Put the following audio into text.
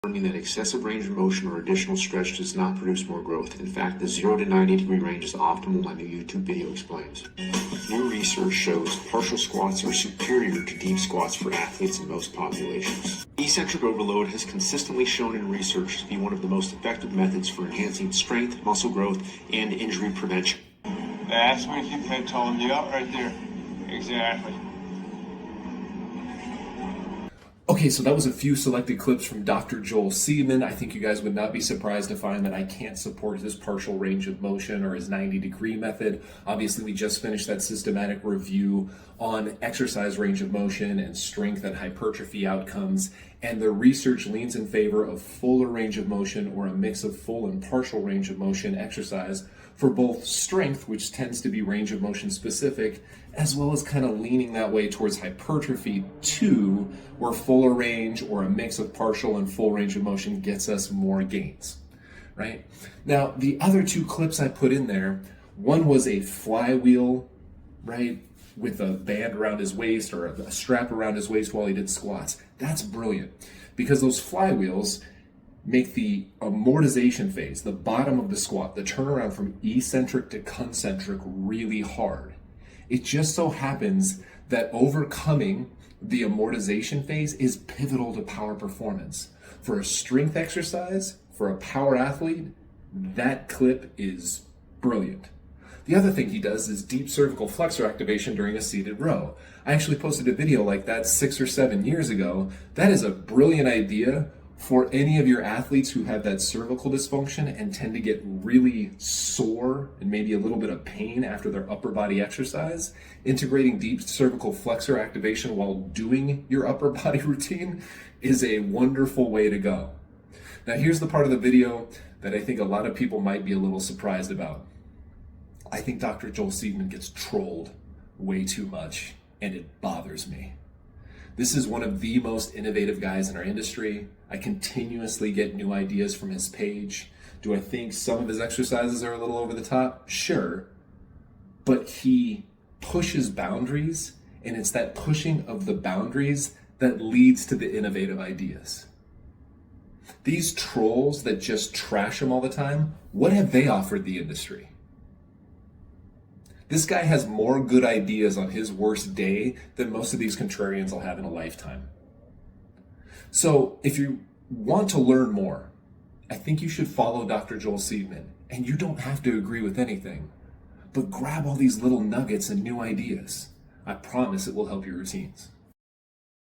confirming that excessive range of motion or additional stretch does not produce more growth. In fact, the 0 to 90 degree range is optimal, my new YouTube video explains. New research shows partial squats are superior to deep squats for athletes in most populations. Eccentric overload has consistently shown in research to be one of the most effective methods for enhancing strength, muscle growth, and injury prevention. That's where you keep head tall. You got right there. Exactly. Okay, so that was a few selected clips from Dr. Joel Seedman. I think you guys would not be surprised to find that I can't support his partial range of motion or his 90-degree method. Obviously, we just finished that systematic review on exercise range of motion and strength and hypertrophy outcomes, and the research leans in favor of fuller range of motion or a mix of full and partial range of motion exercise for both strength, which tends to be range of motion specific, as well as kind of leaning that way towards hypertrophy too, where fuller range or a mix of partial and full range of motion gets us more gains, right? Now, the other two clips I put in there, one was a flywheel, right, with a band around his waist or a strap around his waist while he did squats. That's brilliant because those flywheels make the amortization phase, the bottom of the squat, the turnaround from eccentric to concentric, really hard. It just so happens that overcoming the amortization phase is pivotal to power performance. For a strength exercise, for a power athlete, that clip is brilliant. The other thing he does is deep cervical flexor activation during a seated row. I actually posted a video like that 6 or 7 years ago. That is a brilliant idea for any of your athletes who have that cervical dysfunction and tend to get really sore and maybe a little bit of pain after their upper body exercise. Integrating deep cervical flexor activation while doing your upper body routine is a wonderful way to go. Now here's the part of the video that I think a lot of people might be a little surprised about. I think Dr. Joel Seedman gets trolled way too much, and it bothers me. This is one of the most innovative guys in our industry. I continuously get new ideas from his page. Do I think some of his exercises are a little over the top? Sure. But he pushes boundaries, and it's that pushing of the boundaries that leads to the innovative ideas. These trolls that just trash him all the time, what have they offered the industry? This guy has more good ideas on his worst day than most of these contrarians will have in a lifetime. So if you want to learn more, I think you should follow Dr. Joel Seedman. And you don't have to agree with anything, but grab all these little nuggets and new ideas. I promise it will help your routines.